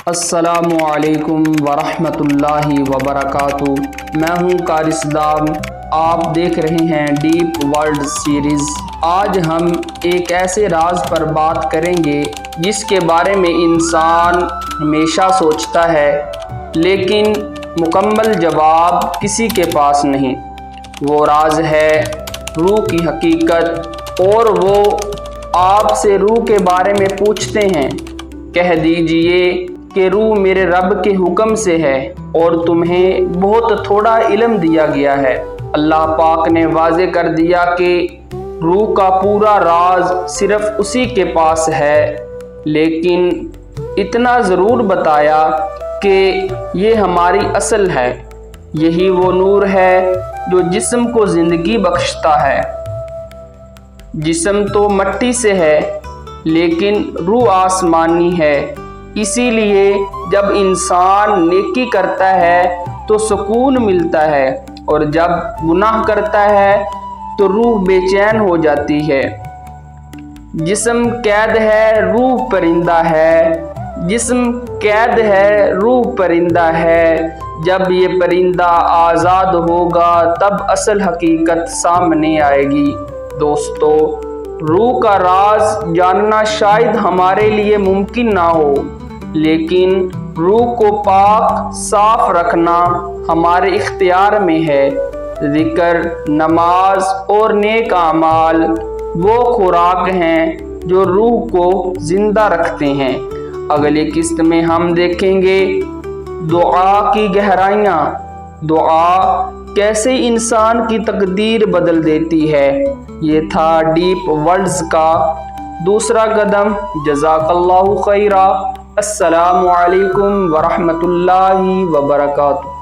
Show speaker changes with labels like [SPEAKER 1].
[SPEAKER 1] السلام علیکم ورحمۃ اللہ وبرکاتہ۔ میں ہوں قاری صدام، آپ دیکھ رہے ہیں ڈیپ ورلڈ سیریز۔ آج ہم ایک ایسے راز پر بات کریں گے جس کے بارے میں انسان ہمیشہ سوچتا ہے لیکن مکمل جواب کسی کے پاس نہیں۔ وہ راز ہے روح کی حقیقت، اور وہ آپ سے روح کے بارے میں پوچھتے ہیں، کہہ دیجئے کہ روح میرے رب کے حکم سے ہے اور تمہیں بہت تھوڑا علم دیا گیا ہے۔ اللہ پاک نے واضح کر دیا کہ روح کا پورا راز صرف اسی کے پاس ہے، لیکن اتنا ضرور بتایا کہ یہ ہماری اصل ہے۔ یہی وہ نور ہے جو جسم کو زندگی بخشتا ہے۔ جسم تو مٹی سے ہے لیکن روح آسمانی ہے، اسی لیے جب انسان نیکی کرتا ہے تو سکون ملتا ہے، اور جب گناہ کرتا ہے تو روح بے چین ہو جاتی ہے۔ جسم قید ہے، روح پرندہ ہے۔ جسم قید ہے، روح پرندہ ہے۔ جب یہ پرندہ آزاد ہوگا تب اصل حقیقت سامنے آئے گی۔ دوستو، روح کا راز جاننا شاید ہمارے لیے ممکن نہ ہو، لیکن روح کو پاک صاف رکھنا ہمارے اختیار میں ہے۔ ذکر، نماز اور نیک اعمال وہ خوراک ہیں جو روح کو زندہ رکھتے ہیں۔ اگلی قسط میں ہم دیکھیں گے دعا کی گہرائیاں، دعا کیسے انسان کی تقدیر بدل دیتی ہے۔ یہ تھا ڈیپ ورلڈز کا دوسرا قدم۔ جزاک اللہ خیرا۔ السلام علیکم ورحمۃ اللہ وبرکاتہ۔